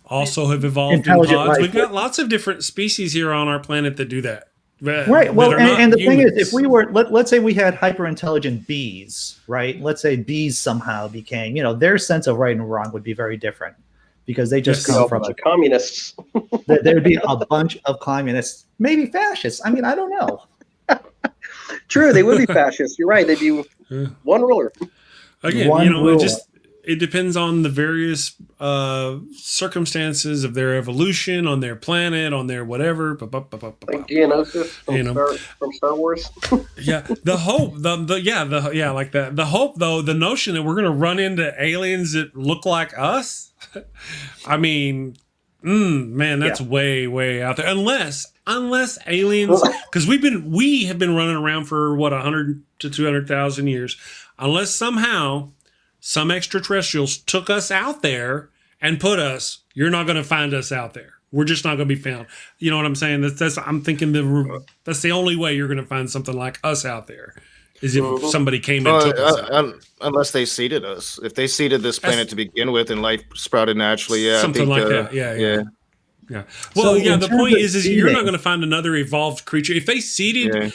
also have evolved in pods. life. We've got lots of different species here on our planet that do that. Right. Well, and the humans. thing is, if we were, let's say we had hyper-intelligent bees, right? Let's say bees somehow became, you know, their sense of right and wrong would be very different because they just come from communists. There'd be a bunch of communists, maybe fascists. I mean, I don't know. True, they would be fascists. You're right. They'd be one ruler. Again, One you know, rule. it depends on the various circumstances of their evolution, on their planet, on their whatever. Like Geonosis from Star Wars. Yeah, the hope, like that. The hope, though, the notion that we're going to run into aliens that look like us. I mean, man, that's way out there. Unless aliens, because we have been running around for what 100 to 200,000 years. Unless somehow some extraterrestrials took us out there and put us, you're not going to find us out there. We're just not going to be found. You know what I'm saying? I'm thinking that's the only way you're going to find something like us out there is if somebody came and took us out. Unless they seeded us. If they seeded this planet to begin with and life sprouted naturally, something like that. Yeah. Well, the point is you're not going to find another evolved creature. If they seeded,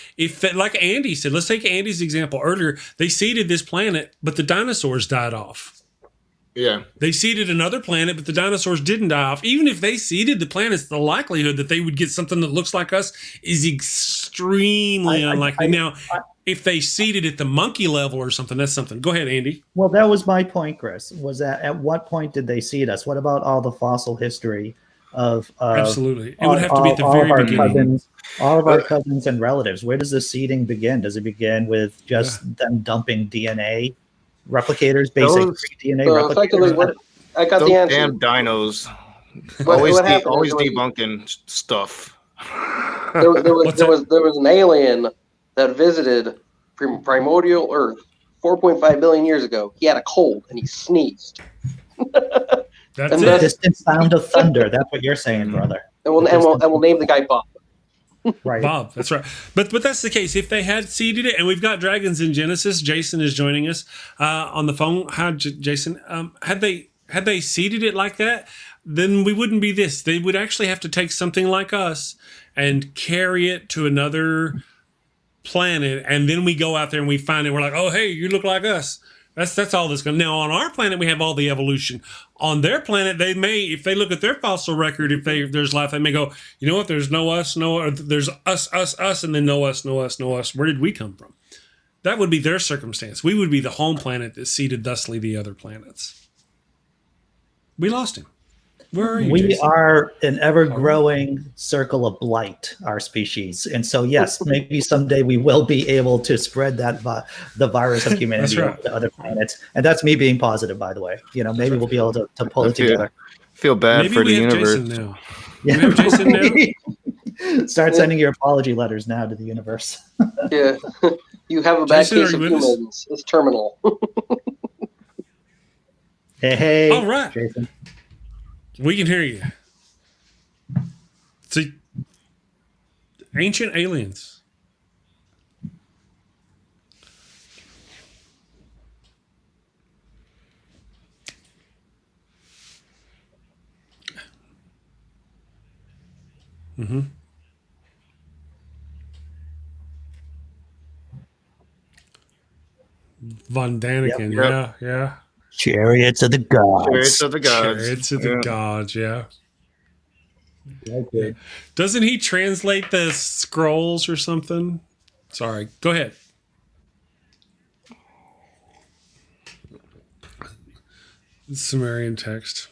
like Andy said, let's take Andy's example earlier. They seeded this planet, but the dinosaurs died off. Yeah. They seeded another planet, but the dinosaurs didn't die off. Even if they seeded the planets, the likelihood that they would get something that looks like us is extremely unlikely. Now, if they seeded at the monkey level or something, that's something. Go ahead, Andy. Well, that was my point, Chris, was that at what point did they seed us? What about all the fossil history of absolutely, it would have to be at the very beginning. All of our cousins and relatives. Where does the seeding begin? Does it begin with just them dumping DNA replicators, basic DNA replicators? I got the answer. Damn dinos, always debunking stuff. There was an alien that visited primordial Earth 4.5 billion years ago. He had a cold and he sneezed. That's the distant sound of thunder. That's what you're saying, brother. And we'll name the guy Bob. Right, Bob. That's right. But that's the case. If they had seeded it, and we've got dragons in Genesis. Jason is joining us on the phone. Hi, Jason. Had they seeded it like that, then we wouldn't be this. They would actually have to take something like us and carry it to another planet, and then we go out there and we find it. We're like, oh, hey, you look like us. That's all that's going. Now on our planet we have all the evolution. On their planet, they may, if they look at their fossil record, if there's life, they may go, you know what? There's no us, or there's us, and then no us. Where did we come from? That would be their circumstance. We would be the home planet that seeded thusly the other planets. We lost him. Where are you, We Jason? are an ever-growing circle of blight, our species. And so, yes, maybe someday we will be able to spread that the virus of humanity to other planets. And that's me being positive, by the way. You know, maybe we'll be able to pull it together. Feel bad Maybe for we the have universe. Jason now. Yeah. We have Jason now. Start sending your apology letters now to the universe. Yeah. You have a bad Jason, case are of you with us? humans. It's terminal. Hey, All right. Jason. We can hear you. See, ancient aliens. Mm-hmm. Von Daniken, Yep. yeah. Chariots of the gods. Chariots of the gods. Chariots of the gods, yeah. Okay. Doesn't he translate the scrolls or something? Sorry, go ahead. Sumerian text.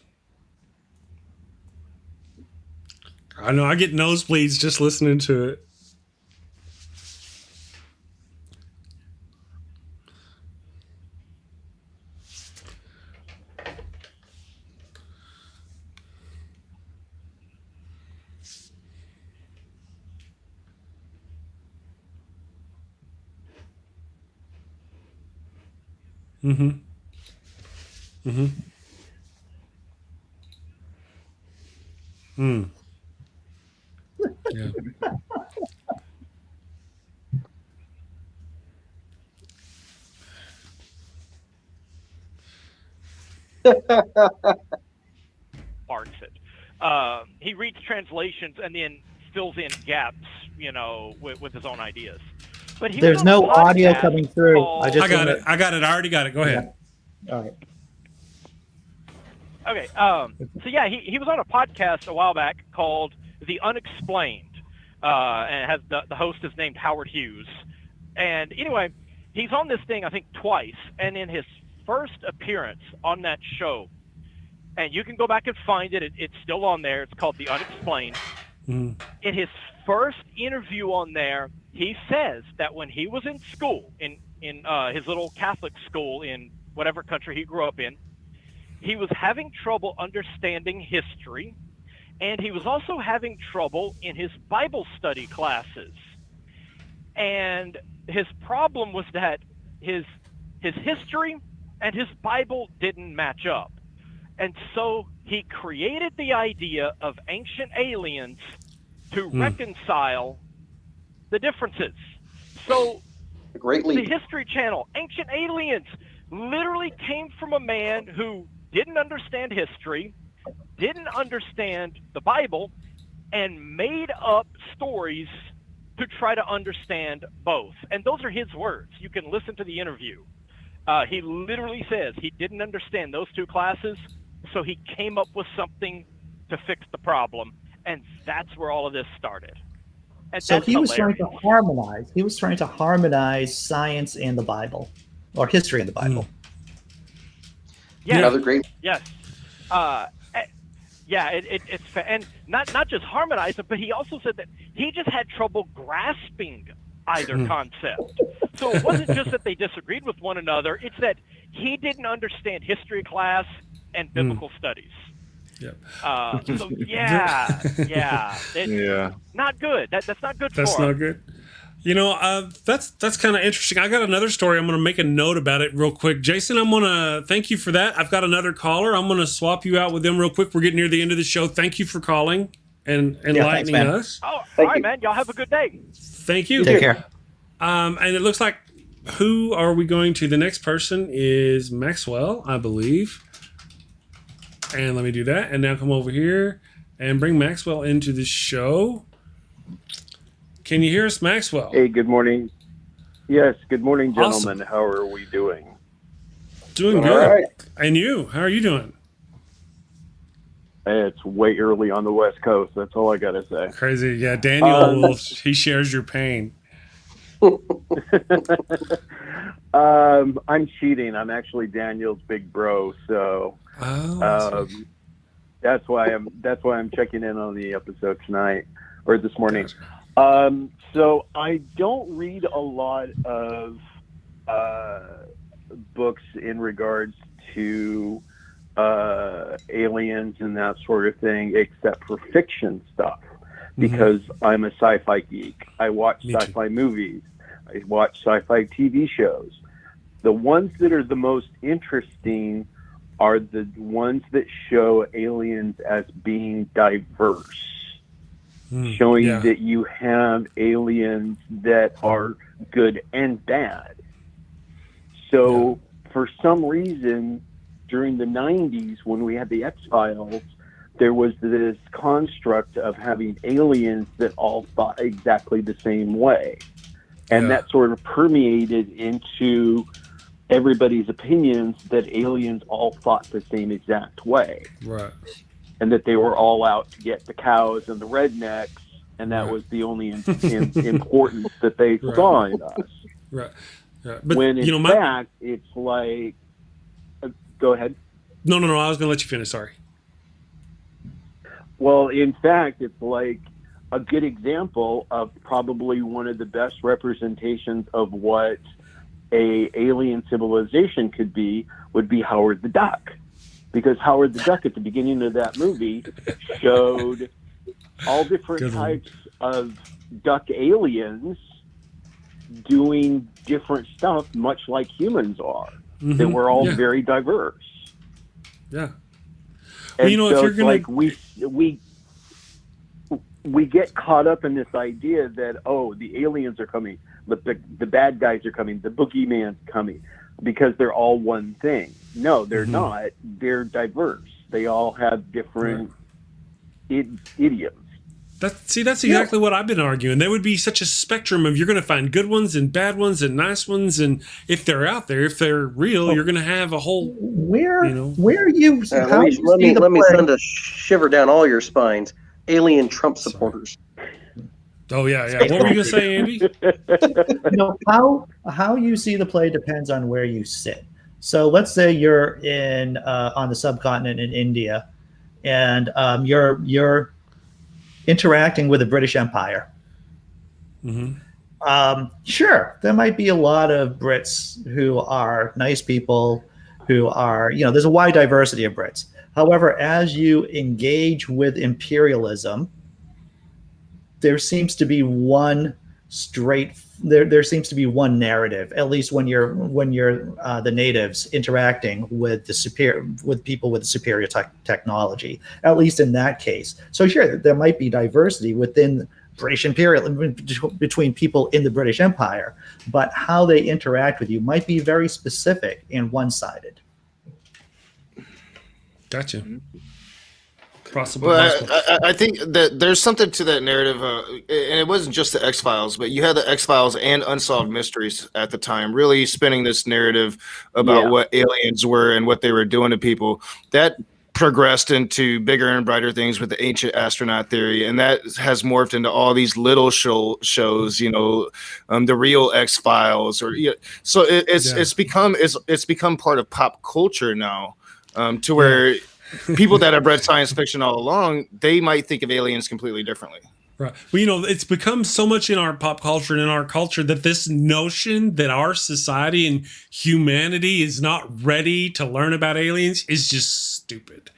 I know, I get nosebleeds just listening to it. Mm-hmm. Mm-hmm. Hmm. Yeah. Parts it. He reads translations and then fills in gaps, with his own ideas. But he was There's on a no audio podcast coming through. called- I got it. I already got it. Go ahead. Yeah. All right. Okay. So yeah, he was on a podcast a while back called The Unexplained, and it has the host is named Howard Hughes. And anyway, he's on this thing I think twice, and in his first appearance on that show, and you can go back and find it. It's still on there. It's called The Unexplained. Mm. In his first interview on there, he says that when he was in school, in his little Catholic school in whatever country he grew up in, he was having trouble understanding history, and he was also having trouble in his Bible study classes. And his problem was that his history and his Bible didn't match up. And so he created the idea of ancient aliens to reconcile the differences. So Great the leap. History Channel, Ancient Aliens, literally came from a man who didn't understand history, didn't understand the Bible, and made up stories to try to understand both. And those are his words. You can listen to the interview. He literally says he didn't understand those two classes, so he came up with something to fix the problem. And that's where all of this started. And So that's he was trying hilarious. to harmonize. He was trying to harmonize science and the Bible, or history and the Bible. Yeah. Another great. Yes. It's and not just harmonize it, but he also said that he just had trouble grasping either concept. So it wasn't just that they disagreed with one another; it's that he didn't understand history class and biblical studies. Yep. So yeah, Yeah. not good. That's not good That's for not him. good. That's kind of interesting. I got another story. I'm going to make a note about it real quick. Jason, I'm going to thank you for that. I've got another caller. I'm going to swap you out with them real quick. We're getting near the end of the show. Thank you for calling and enlightening man. us. Oh, all Thank right, you. man. Y'all have a good day. Thank you. Take care. And it looks like who are we going to? The next person is Maxwell, I believe. And let me do that. And now come over here and bring Maxwell into the show. Can you hear us, Maxwell? Hey, good morning. Yes, good morning, Awesome. gentlemen. How are we doing? Doing All good. right. And you? How are you doing? It's way early on the West Coast. That's all I got to say. Crazy. Yeah, Daniel, he shares your pain. I'm cheating. I'm actually Daniel's big bro, so that's why I'm checking in on the episode tonight or this morning. So I don't read a lot of books in regards to aliens and that sort of thing, except for fiction stuff, because I'm a sci-fi geek. I watch sci-fi movies. I watch sci-fi TV shows. The ones that are the most interesting are the ones that show aliens as being diverse. Showing that you have aliens that are good and bad. So for some reason, during the 90s, when we had the X-Files, there was this construct of having aliens that all thought exactly the same way. And that sort of permeated into everybody's opinions that aliens all thought the same exact way. Right. And that they were all out to get the cows and the rednecks, and that was the only importance that they saw in us. Right. But when in fact, it's like, go ahead. No. I was going to let you finish. Sorry. Well, in fact, it's like a good example of probably one of the best representations of what a alien civilization could be would be Howard the Duck. Because Howard the Duck at the beginning of that movie showed all different types of duck aliens doing different stuff, much like humans are. that we're all very diverse. Yeah. And Well, if so you're it's gonna, like we get caught up in this idea that the aliens are coming, the bad guys are coming, the boogeyman's coming, because they're all one thing. No, they're not. They're diverse. They all have different idioms. That's exactly what I've been arguing. There would be such a spectrum of, you're going to find good ones and bad ones and nice ones, and if they're out there, if they're real, you're going to have a whole. Where you? Let me send a shiver down all your spines. Alien Trump supporters. Oh yeah. What were you gonna say, Andy? How you see the play depends on where you sit. So let's say you're in on the subcontinent in India, and you're interacting with the British Empire. Sure, there might be a lot of Brits who are nice people, who are, there's a wide diversity of Brits. However, as you engage with imperialism, there seems to be one there seems to be one narrative, at least when you're the natives interacting with people with superior technology, at least in that case. So sure, there might be diversity within British imperialism between people in the British Empire, but how they interact with you might be very specific and one-sided. Gotcha. Well, I think that there's something to that narrative, and it wasn't just the X-Files, but you had the X-Files and Unsolved Mysteries at the time, really spinning this narrative about what aliens were and what they were doing to people. That progressed into bigger and brighter things with the ancient astronaut theory, and that has morphed into all these little shows, the real X-Files, so it's become part of pop culture now, to where people that have read science fiction all along, they might think of aliens completely differently. Right. Well, it's become so much in our pop culture and in our culture that this notion that our society and humanity is not ready to learn about aliens is just stupid.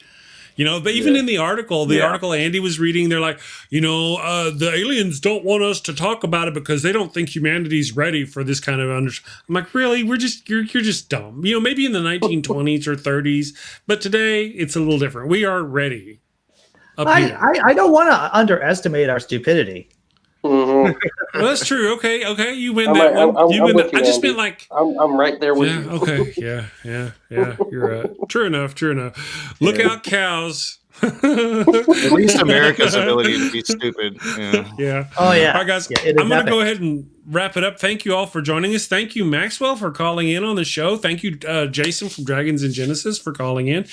But even in the article Andy was reading, they're like, the aliens don't want us to talk about it because they don't think humanity's ready for this kind of I'm like, really? You're just dumb. Maybe in the 1920s or 30s, but today it's a little different. We are ready. I don't want to underestimate our stupidity. Well, that's true. Okay, you win that one. I just meant like I'm right there with you. Okay, yeah. You're right. True enough. Look out, cows. At least America's ability to be stupid. Yeah. Oh yeah. All right, guys. I'm going to go ahead and wrap it up. Thank you all for joining us. Thank you, Maxwell, for calling in on the show. Thank you, Jason from Dragons and Genesis, for calling in.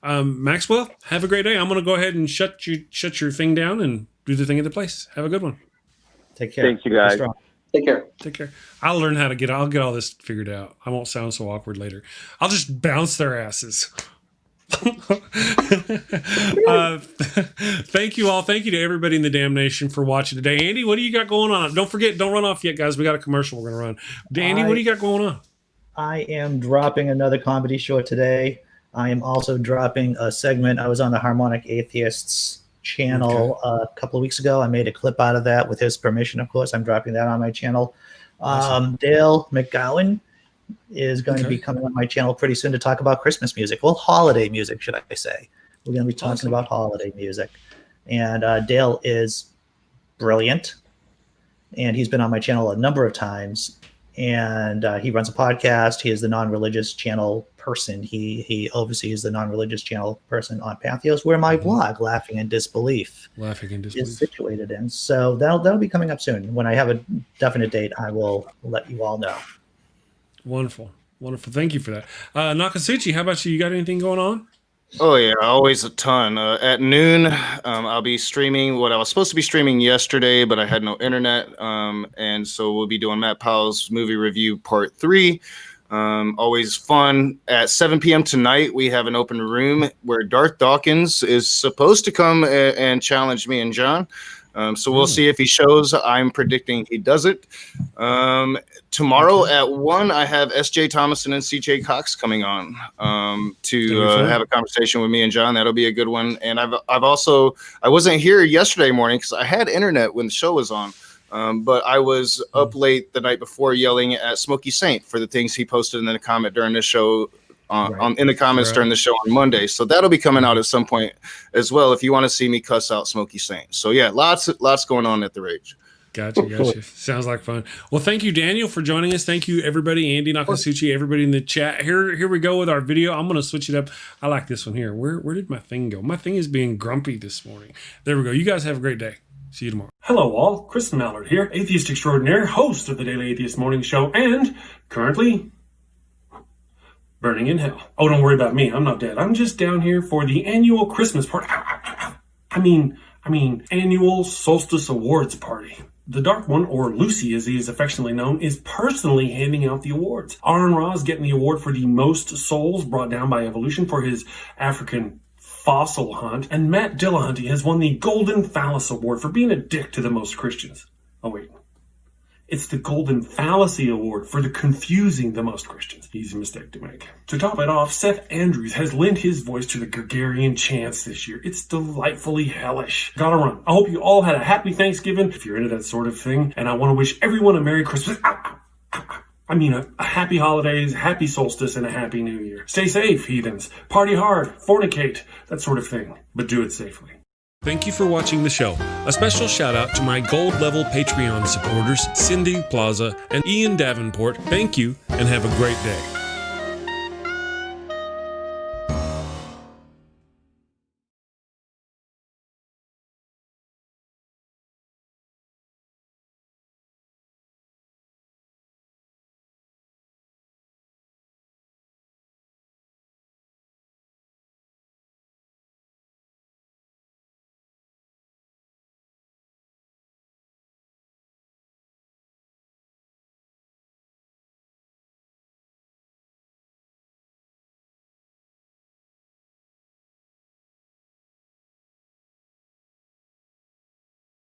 Maxwell, have a great day. I'm going to go ahead and shut your thing down and do the thing at the place. Have a good one. Take care. Thanks, you guys. Take care. I'll learn how to I'll get all this figured out. I won't sound so awkward later. I'll just bounce their asses. Thank you all. Thank you to everybody in the damn nation for watching today. Andy, what do you got going on? Don't forget, don't run off yet, guys. We got a commercial we're going to run. Andy, what do you got going on? I am dropping another comedy show today. I am also dropping a segment. I was on the Harmonic Atheists channel a couple of weeks ago. I made a clip out of that with his permission, of course. I'm dropping that on my channel. Awesome. Dale McGowan is going to be coming on my channel pretty soon to talk about Christmas music. Well, holiday music, should I say. We're going to be talking about holiday music. And Dale is brilliant. And he's been on my channel a number of times. And he runs a podcast. He is the non-religious channel person. He oversees the non-religious channel person on Pathos, where my blog, Laughing in Disbelief, is situated in. So that'll be coming up soon. When I have a definite date, I will let you all know. Wonderful. Thank you for that. Nokasuchi, how about you? You got anything going on? Oh yeah, always a ton. At noon, I'll be streaming what I was supposed to be streaming yesterday, but I had no internet, and so we'll be doing Matt Powell's movie review part 3. Always fun. At 7 p.m. tonight, we have an open room where Darth Dawkins is supposed to come and challenge me and John. So we'll see if he shows. I'm predicting he doesn't. Tomorrow at 1, I have S.J. Thomason and C.J. Cox coming on to have a conversation with me and John. That'll be a good one. And I wasn't here yesterday morning because I had internet when the show was on. But I was up late the night before yelling at Smokey Saint for the things he posted in the comment during the show. In the comments during the show on Monday. So that'll be coming out at some point as well if you want to see me cuss out Smokey Saint. So yeah, lots going on at the Rage. Gotcha. Sounds like fun. Well, thank you, Daniel, for joining us. Thank you, everybody. Andy Nokasuchi, everybody in the chat. Here we go with our video. I'm going to switch it up. I like this one here. Where did my thing go? My thing is being grumpy this morning. There we go. You guys have a great day. See you tomorrow. Hello, all. Chris Mallard here, atheist extraordinaire, host of the Daily Atheist Morning Show, and currently burning in hell. Oh, don't worry about me. I'm not dead. I'm just down here for the annual Christmas party. I mean, annual solstice awards party. The Dark One, or Lucy as he is affectionately known, is personally handing out the awards. Aaron Ra is getting the award for the most souls brought down by evolution for his African fossil hunt, and Matt Dillahunty has won the Golden Phallus Award for being a dick to the most Christians. Oh wait, it's the Golden Fallacy Award for the confusing the most Christians. Easy mistake to make. To top it off, Seth Andrews has lent his voice to the Gregorian chants this year. It's delightfully hellish. Gotta run. I hope you all had a happy Thanksgiving, if you're into that sort of thing, and I want to wish everyone a Merry Christmas. A happy holidays, happy solstice, and a happy new year. Stay safe, heathens. Party hard, fornicate, that sort of thing. But do it safely. Thank you for watching the show. A special shout out to my gold level Patreon supporters, Cindy Plaza and Ian Davenport. Thank you and have a great day.